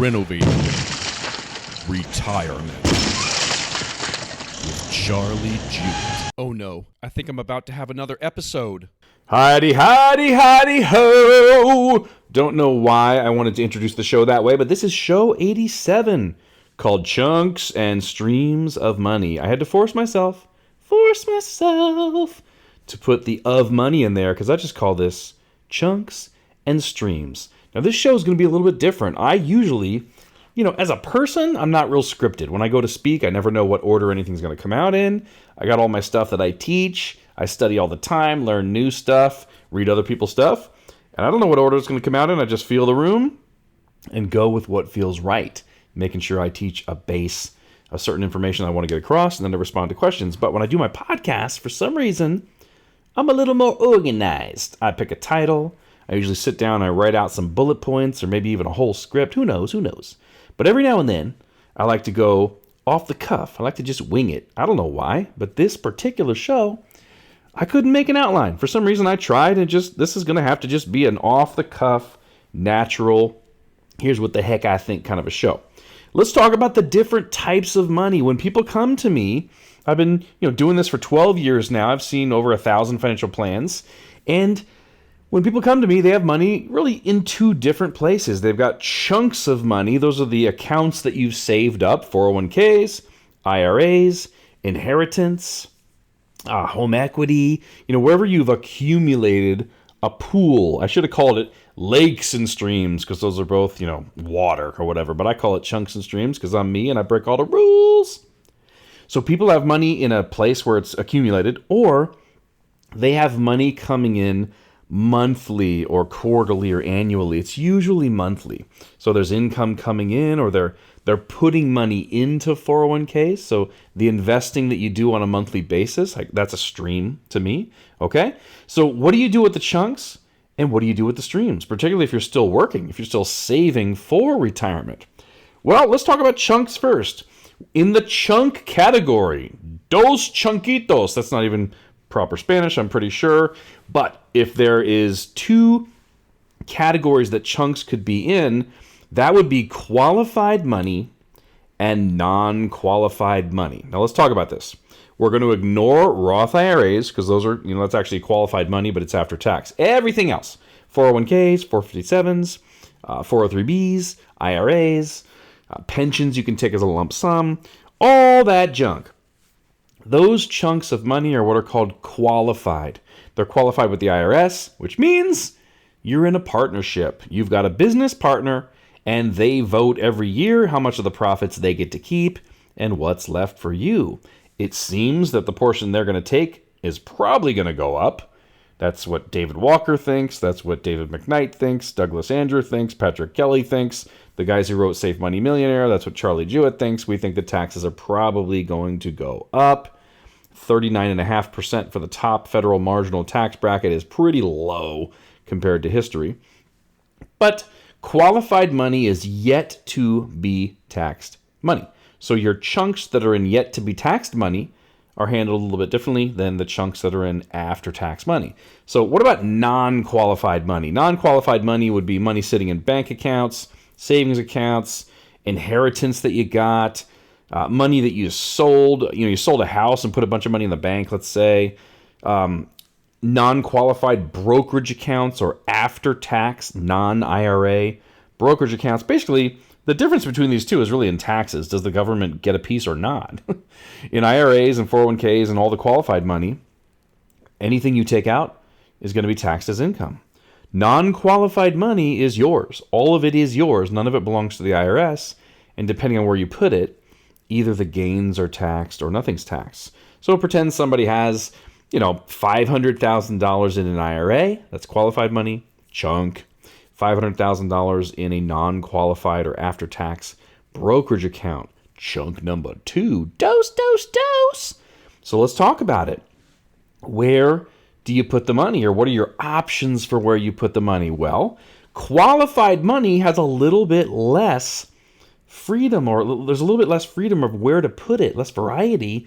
Renovating Retirement with Charlie Jewett. Oh no, I think I'm about to have another episode. Hidey, hidey, hidey, ho! Don't know why I wanted to introduce the show that way, but this is show 87, called Chunks and Streams of Money. I had to force myself to put the of money in there, because I just call this Chunks and Streams. Now, this show is going to be a little bit different. I usually, as a person, I'm not real scripted. When I go to speak, I never know what order anything's going to come out in. I got all my stuff that I teach. I study all the time, learn new stuff, read other people's stuff. And I don't know what order it's going to come out in. I just feel the room and go with what feels right, making sure I teach a base of certain information I want to get across and then to respond to questions. But when I do my podcast, for some reason, I'm a little more organized. I pick a title. I usually sit down and I write out some bullet points or maybe even a whole script. Who knows? But every now and then, I like to go off the cuff. I like to just wing it. I don't know why, but this particular show, I couldn't make an outline. For some reason, I tried and this is going to have to just be an off-the-cuff, natural, here's what the heck I think kind of a show. Let's talk about the different types of money. When people come to me, I've been doing this for 12 years now. I've seen over 1,000 financial plans. And when people come to me, they have money really in two different places. They've got chunks of money. Those are the accounts that you've saved up, 401ks, IRAs, inheritance, home equity, wherever you've accumulated a pool. I should have called it lakes and streams because those are both, water or whatever. But I call it chunks and streams because I'm me and I break all the rules. So people have money in a place where it's accumulated, or they have money coming in monthly or quarterly or annually. It's usually monthly. So there's income coming in, or they're putting money into 401ks. So the investing that you do on a monthly basis, that's a stream to me. Okay? So what do you do with the chunks and what do you do with the streams? Particularly if you're still working, if you're still saving for retirement. Well, let's talk about chunks first. In the chunk category, dos chunquitos, that's not even proper Spanish, I'm pretty sure. But if there is two categories that chunks could be in, that would be qualified money and non-qualified money. Now let's talk about this. We're going to ignore Roth IRAs because those are, that's actually qualified money, but it's after tax. Everything else, 401ks, 457s, 403bs, IRAs, pensions you can take as a lump sum, all that junk. Those chunks of money are what are called qualified. They're qualified with the IRS, which means you're in a partnership. You've got a business partner, and they vote every year how much of the profits they get to keep and what's left for you. It seems that the portion they're going to take is probably going to go up. That's what David Walker thinks. That's what David McKnight thinks. Douglas Andrew thinks. Patrick Kelly thinks. The guys who wrote Safe Money Millionaire, that's what Charlie Jewett thinks. We think the taxes are probably going to go up. 39.5% for the top federal marginal tax bracket is pretty low compared to history. But qualified money is yet to be taxed money. So your chunks that are in yet to be taxed money are handled a little bit differently than the chunks that are in after-tax money. So what about non-qualified money? Non-qualified money would be money sitting in bank accounts, savings accounts, inheritance that you got, money that you sold. You sold a house and put a bunch of money in the bank, let's say. Non-qualified brokerage accounts or after-tax non-IRA brokerage accounts. Basically, the difference between these two is really in taxes. Does the government get a piece or not? In IRAs and 401ks and all the qualified money, anything you take out is going to be taxed as income. Non-qualified money is yours. All of it is yours. None of it belongs to the IRS. And depending on where you put it, either the gains are taxed or nothing's taxed. So pretend somebody has, $500,000 in an IRA. That's qualified money, chunk. $500,000 in a non-qualified or after-tax brokerage account, chunk number 2. Dose. So let's talk about it. Where do you put the money, or what are your options for where you put the money? Well, qualified money has a little bit less freedom, or there's a little bit less freedom of where to put it, less variety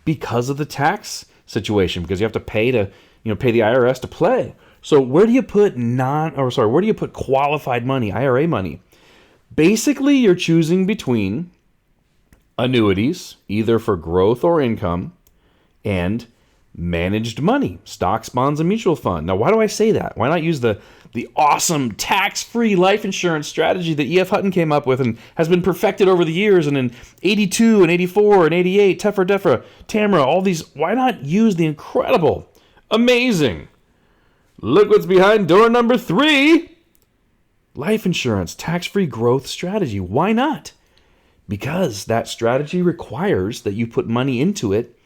because of the tax situation, because you have to pay the IRS to play. So where do you put qualified money, IRA money? Basically, you're choosing between annuities, either for growth or income, and managed money, stocks, bonds, and mutual fund. Now, why do I say that? Why not use the awesome tax-free life insurance strategy that E.F. Hutton came up with and has been perfected over the years, and in 82 and 84 and 88, Tefra, Defra, Tamra, all these, why not use the incredible, amazing, look what's behind door number 3, life insurance, tax-free growth strategy. Why not? Because that strategy requires that you put money into it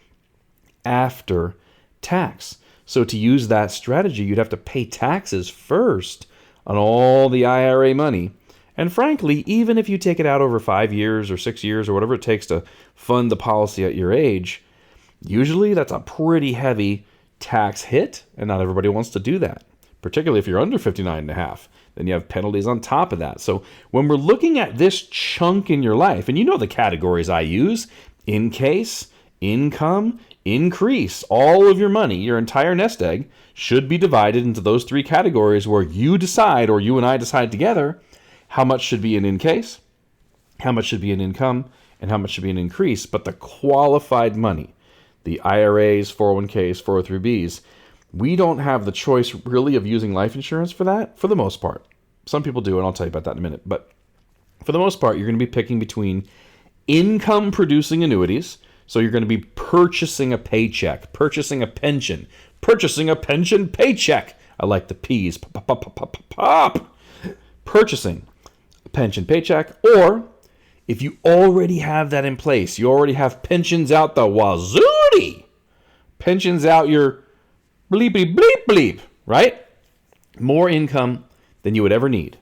after tax. So to use that strategy, you'd have to pay taxes first on all the IRA money. And frankly, even if you take it out over 5 years or 6 years or whatever it takes to fund the policy at your age, usually that's a pretty heavy tax hit, and not everybody wants to do that, particularly if you're under 59 and a half. Then you have penalties on top of that. So when we're looking at this chunk in your life, and you know the categories I use, in case, income, increase, all of your money, your entire nest egg, should be divided into those 3 categories where you decide, or you and I decide together, how much should be in case, how much should be in income, and how much should be in increase. But the qualified money, the IRAs, 401ks, 403bs, we don't have the choice really of using life insurance for that, for the most part. Some people do, and I'll tell you about that in a minute. But for the most part, you're going to be picking between income-producing annuities. So you're going to be purchasing a paycheck, purchasing a pension paycheck. I like the P's. Pop. Purchasing a pension paycheck. Or if you already have that in place, you already have pensions out the wazooty, pensions out your bleep, right? More income than you would ever need.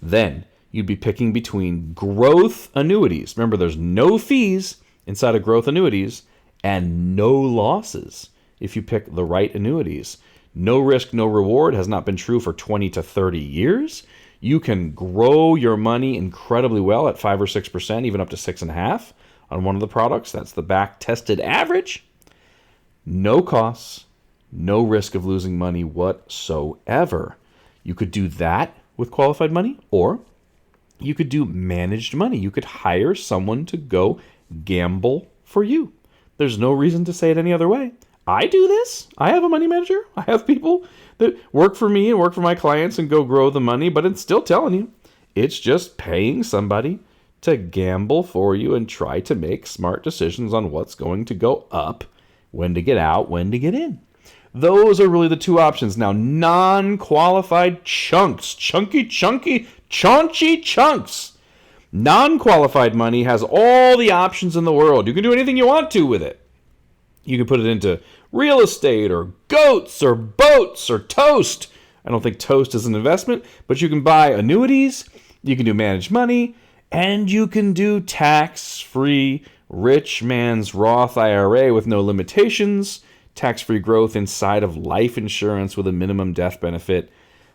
Then you'd be picking between growth annuities. Remember, there's no fees inside of growth annuities and no losses if you pick the right annuities. No risk, no reward has not been true for 20 to 30 years. You can grow your money incredibly well at 5 or 6%, even up to 6.5% on one of the products. That's the back-tested average. No costs, no risk of losing money whatsoever. You could do that with qualified money, or you could do managed money. You could hire someone to go gamble for you. There's no reason to say it any other way. I do this. I have a money manager. I have people that work for me and work for my clients and go grow the money, but it's still telling you, it's just paying somebody to gamble for you and try to make smart decisions on what's going to go up, when to get out, when to get in. Those are really the 2 options. Now, non-qualified chunks, chaunchy chunks. Non-qualified money has all the options in the world. You can do anything you want to with it. You can put it into real estate or goats or boats or toast. I don't think toast is an investment, but you can buy annuities, you can do managed money, and you can do tax-free rich man's Roth IRA with no limitations, tax-free growth inside of life insurance with a minimum death benefit,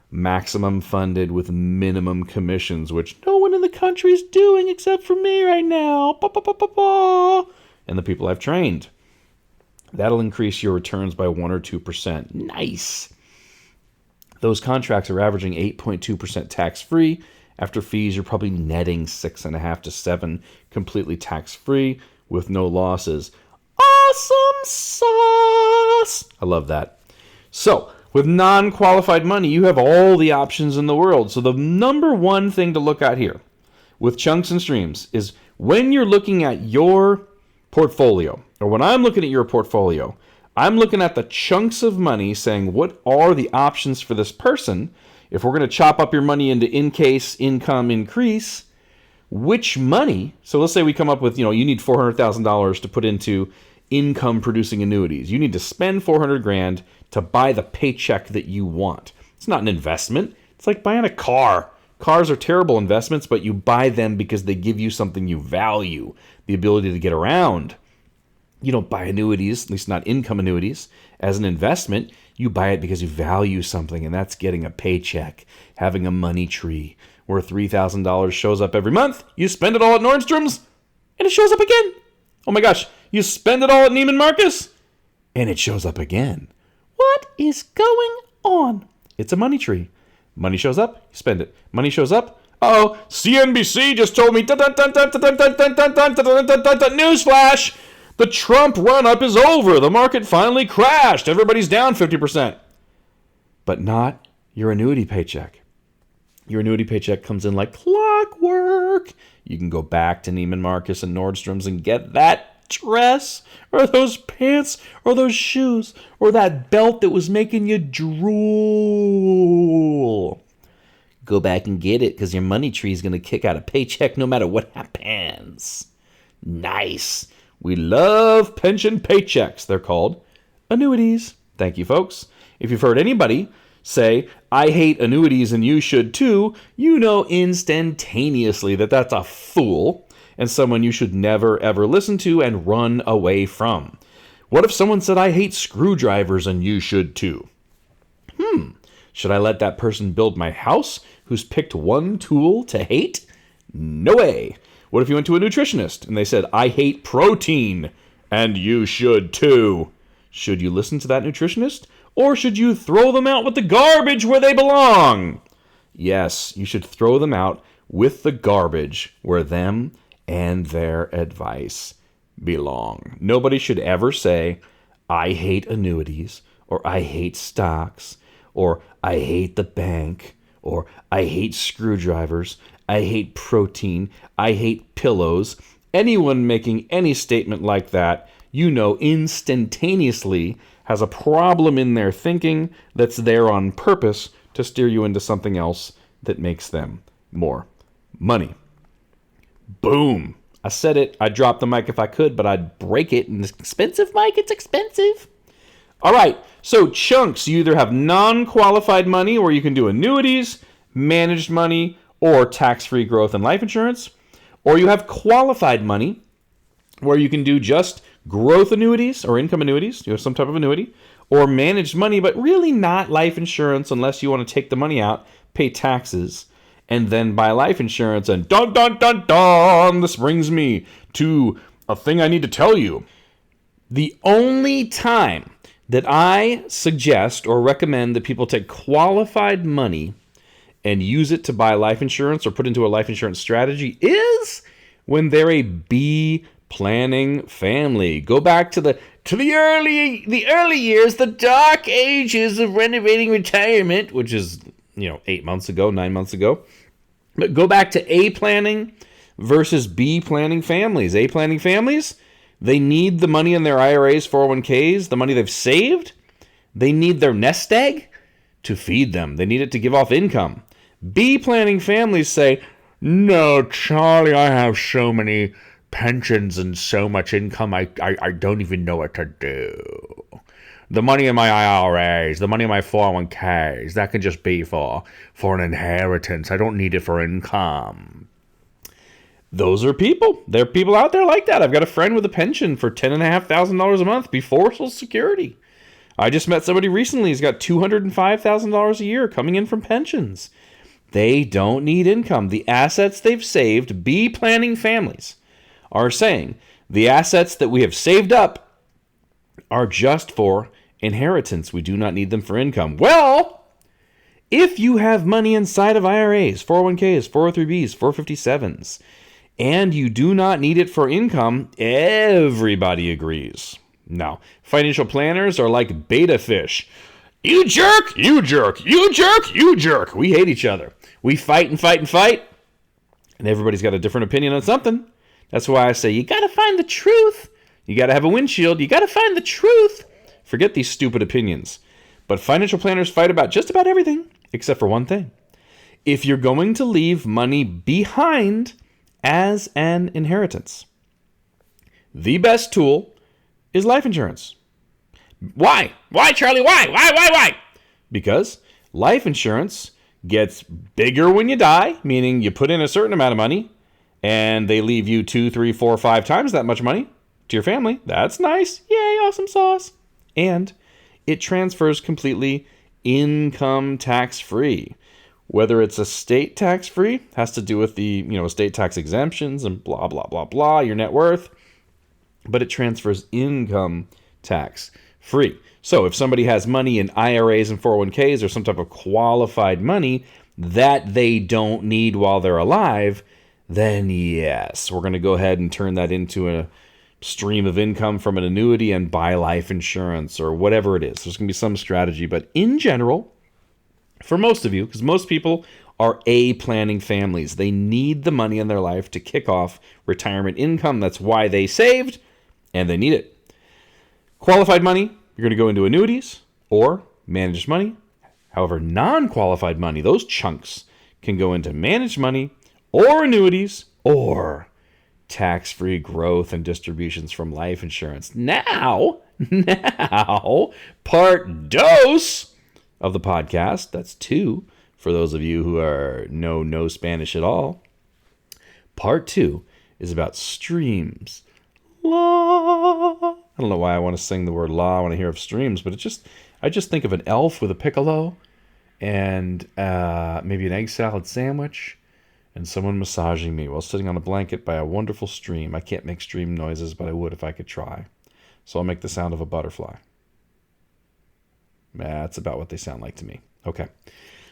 maximum funded with minimum commissions, which no one in the country is doing except for me right now. And the people I've trained. That'll increase your returns by 1 or 2%. Nice. Those contracts are averaging 8.2% tax-free. After fees, you're probably netting 6.5 to 7 completely tax-free with no losses. Awesome sauce. I love that. So, with non-qualified money, you have all the options in the world. So the number one thing to look at here with chunks and streams is when you're looking at your portfolio, or when I'm looking at your portfolio, I'm looking at the chunks of money saying, what are the options for this person? If we're going to chop up your money into in-case, income, increase, which money? So let's say we come up with, you need $400,000 to put into income-producing annuities. You need to spend $400,000 to buy the paycheck that you want. It's not an investment. It's like buying a car. Cars are terrible investments, but you buy them because they give you something you value, the ability to get around. You don't buy annuities, at least not income annuities, as an investment. You buy it because you value something, and that's getting a paycheck, having a money tree where $3,000 shows up every month. You spend it all at Nordstrom's, and it shows up again. Oh my gosh, you spend it all at Neiman Marcus, and it shows up again. What is going on? It's a money tree. Money shows up, you spend it. Money shows up, Oh, CNBC just told me, newsflash, the Trump run-up is over. The market finally crashed. Everybody's down 50%. But not your annuity paycheck. Your annuity paycheck comes in like clockwork. You can go back to Neiman Marcus and Nordstrom's and get that dress or those pants or those shoes or that belt that was making you drool. Go back and get it because your money tree is going to kick out a paycheck no matter what happens. Nice. We love pension paychecks. They're called annuities. Thank you, folks. If you've heard anybody say, I hate annuities and you should too, you know instantaneously that that's a fool and someone you should never ever listen to and run away from. What if someone said, I hate screwdrivers and you should too? Should I let that person build my house who's picked one tool to hate? No way. What if you went to a nutritionist and they said, I hate protein and you should too? Should you listen to that nutritionist? Or should you throw them out with the garbage where they belong? Yes, you should throw them out with the garbage where them and their advice belong. Nobody should ever say, I hate annuities, or I hate stocks, or I hate the bank, or I hate screwdrivers, I hate protein, I hate pillows. Anyone making any statement like that, you know instantaneously has a problem in their thinking that's there on purpose to steer you into something else that makes them more money. Boom. I said it. I'd drop the mic if I could, but I'd break it. And it's expensive, Mike. It's expensive. All right. So chunks, you either have non-qualified money where you can do annuities, managed money, or tax-free growth and life insurance. Or you have qualified money where you can do just growth annuities or income annuities, you have some type of annuity, or managed money, but really not life insurance unless you want to take the money out, pay taxes, and then buy life insurance. And dun, dun, dun, dun, this brings me to a thing I need to tell you. The only time that I suggest or recommend that people take qualified money and use it to buy life insurance or put into a life insurance strategy is when they're a B planning family. Go back to the early years, the dark ages of renovating retirement, which is 8 months ago, 9 months ago. But go back to A planning versus B planning families. A planning families, they need the money in their IRAs, 401ks, the money they've saved. They need their nest egg to feed them. They need it to give off income. B planning families say, no, Charlie, I have so many pensions and so much income, I don't even know what to do. The money in my IRAs, the money in my 401ks, that can just be for an inheritance. I don't need it for income. Those are people. There are people out there like that. I've got a friend with a pension for $10,500 a month before Social Security. I just met somebody recently who's got $205,000 a year coming in from pensions. They don't need income. The assets they've saved, B planning families, are saying the assets that we have saved up are just for inheritance. We do not need them for income. Well, if you have money inside of IRAs, 401ks, 403bs, 457s, and you do not need it for income, everybody agrees. Now, financial planners are like beta fish. You jerk, you jerk, you jerk, you jerk. We hate each other. We fight and fight and fight, and everybody's got a different opinion on something. That's why I say you got to find the truth. You got to have a windshield. You got to find the truth. Forget these stupid opinions. But financial planners fight about just about everything, except for one thing. If you're going to leave money behind as an inheritance, the best tool is life insurance. Why? Why, Charlie? Why? Because life insurance gets bigger when you die, meaning you put in a certain amount of money, and they leave you 2, 3, 4, 5 times that much money to your family. That's nice. Yay, awesome sauce. And it transfers completely income tax-free. Whether it's estate tax-free, has to do with the estate tax exemptions and blah, blah, blah, blah, your net worth. But it transfers income tax-free. So if somebody has money in IRAs and 401ks or some type of qualified money, that they don't need while they're alive, then yes, we're going to go ahead and turn that into a stream of income from an annuity and buy life insurance or whatever it is. There's going to be some strategy. But in general, for most of you, because most people are planning families, they need the money in their life to kick off retirement income. That's why they saved, and they need it. Qualified money, you're going to go into annuities or managed money. However, non-qualified money, those chunks, can go into managed money or annuities or tax-free growth and distributions from life insurance. Now, part dos of the podcast, that's 2 for those of you who are no Spanish at all. Part 2 is about streams. La. I don't know why I want to sing the word la when I hear of streams, but I just think of an elf with a piccolo and maybe an egg salad sandwich and someone massaging me while sitting on a blanket by a wonderful stream. I can't make stream noises, but I would if I could try. So I'll make the sound of a butterfly. That's about what they sound like to me. Okay.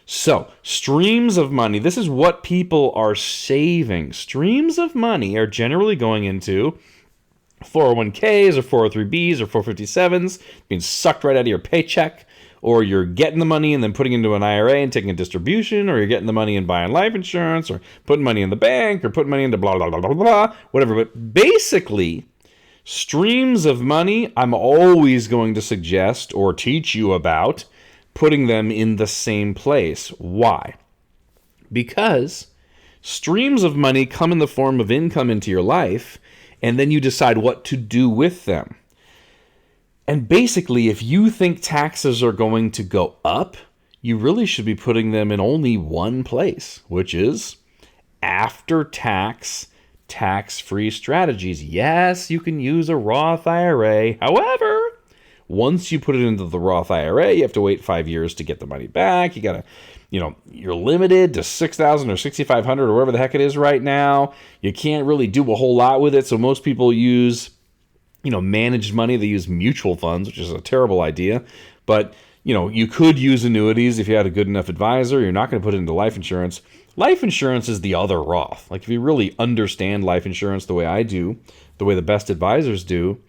So, streams of money. This is what people are saving. Streams of money are generally going into 401ks or 403bs or 457s, being sucked right out of your paycheck, or you're getting the money and then putting it into an IRA and taking a distribution, or you're getting the money and buying life insurance, or putting money in the bank, or putting money into blah, blah, blah, blah, blah, whatever. But basically, streams of money, I'm always going to suggest or teach you about putting them in the same place. Why? Because streams of money come in the form of income into your life, and then you decide what to do with them. And basically, if you think taxes are going to go up, you really should be putting them in only one place, which is after-tax, tax-free strategies. Yes, you can use a Roth IRA. However, once you put it into the Roth IRA, you have to wait 5 years to get the money back. You got to, you're limited to $6,000 or $6,500 or whatever the heck it is right now. You can't really do a whole lot with it. So most people use, managed money. They use mutual funds, which is a terrible idea. But, you could use annuities if you had a good enough advisor. You're not going to put it into life insurance. Life insurance is the other Roth. Like if you really understand life insurance the way I do, the way the best advisors do,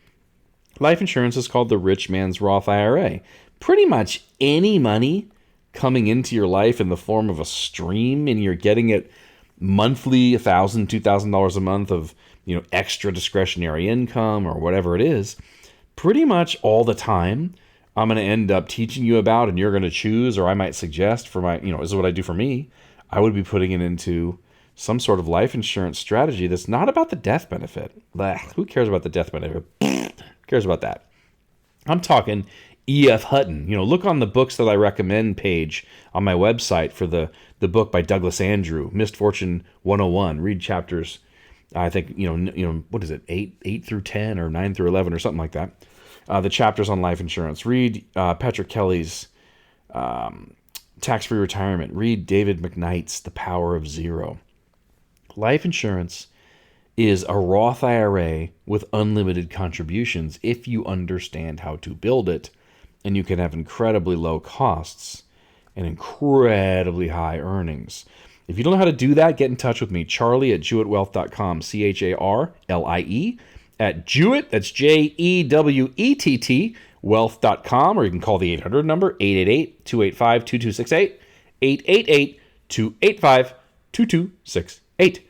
life insurance is called the rich man's Roth IRA. Pretty much any money coming into your life in the form of a stream, and you're getting it monthly, $1,000, $2,000 a month of extra discretionary income or whatever it is, pretty much all the time, I'm going to end up teaching you about, and you're going to choose, or I might suggest for my, this is what I do for me. I would be putting it into some sort of life insurance strategy that's not about the death benefit. Blah, who cares about the death benefit? Who cares about that? I'm talking E.F. Hutton. Look on the books that I recommend page on my website for the book by Douglas Andrew, Missed Fortune 101. Read chapters, I think, what is it, 8 through 10 or 9 through 11 or something like that. The chapters on life insurance. Read Patrick Kelly's Tax-Free Retirement. Read David McKnight's The Power of Zero. Life insurance is a Roth IRA with unlimited contributions if you understand how to build it, and you can have incredibly low costs and incredibly high earnings. If you don't know how to do that, get in touch with me, Charlie at JewettWealth.com, CHARLIE at Jewett, that's JEWETT, wealth.com, or you can call the 800 number, 888-285-2268, 888-285-2268,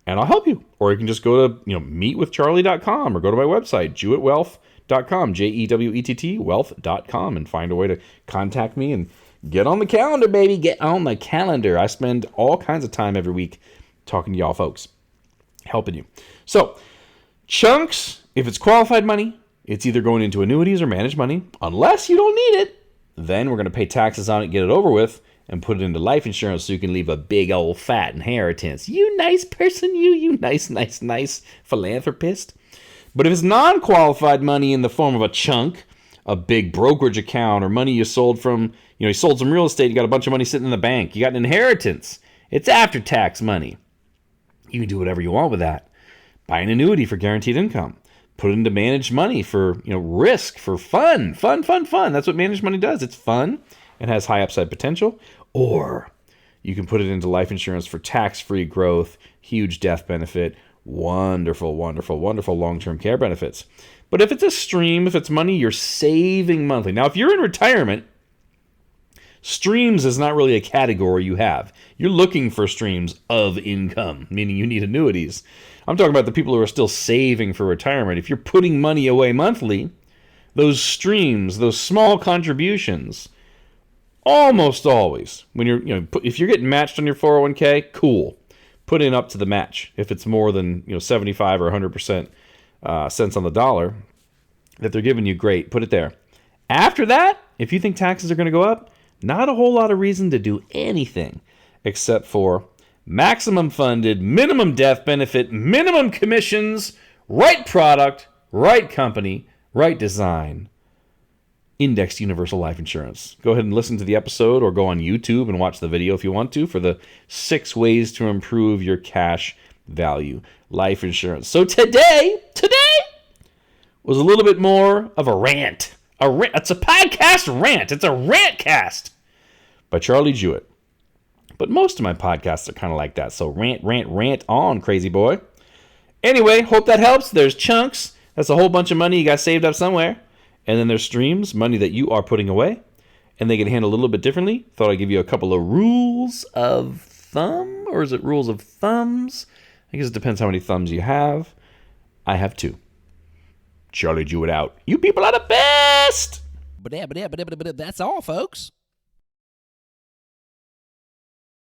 and I'll help you. Or you can just go to, meetwithcharlie.com or go to my website, JewettWealth.com, JEWETT, wealth.com, and find a way to contact me and get on the calendar, baby. Get on the calendar. I spend all kinds of time every week talking to y'all folks, helping you. So, chunks, if it's qualified money, it's either going into annuities or managed money. Unless you don't need it, then we're going to pay taxes on it, get it over with, and put it into life insurance so you can leave a big old fat inheritance. You nice person, you nice philanthropist. But if it's non-qualified money in the form of a chunk, a big brokerage account, or money you sold from, you sold some real estate, you got a bunch of money sitting in the bank, you got an inheritance, it's after-tax money. You can do whatever you want with that. Buy an annuity for guaranteed income. Put it into managed money for, risk, for fun. Fun. That's what managed money does. It's fun and has high upside potential. Or You can put it into life insurance for tax-free growth, huge death benefit, wonderful, wonderful, wonderful long-term care benefits. But if it's a stream, if it's money you're saving monthly. Now, if you're in retirement, streams is not really a category you have. You're looking for streams of income, meaning you need annuities. I'm talking about the people who are still saving for retirement. If you're putting money away monthly, those streams, those small contributions, almost always, when if you're getting matched on your 401k, cool. Put in up to the match. If it's more than 75 or 100% cents on the dollar that they're giving you, great. Put it there. After that, if you think taxes are going to go up, not a whole lot of reason to do anything except for maximum funded, minimum death benefit, minimum commissions, right product, right company, right design. Indexed Universal Life Insurance. Go ahead and listen to the episode or go on YouTube and watch the video if you want to for the 6 ways to improve your cash value life insurance. So today was a little bit more of a rant. It's a podcast rant. It's a rant cast by Charlie Jewett. But most of my podcasts are kind of like that. So rant on, crazy boy. Anyway, hope that helps. There's chunks. That's a whole bunch of money you got saved up somewhere. And then there's streams, money that you are putting away. And they get handled a little bit differently. Thought I'd give you a couple of rules of thumb. Or is it rules of thumbs? I guess it depends how many thumbs you have. I have 2. Charlie Jewett out. You people are the best! But that's all, folks.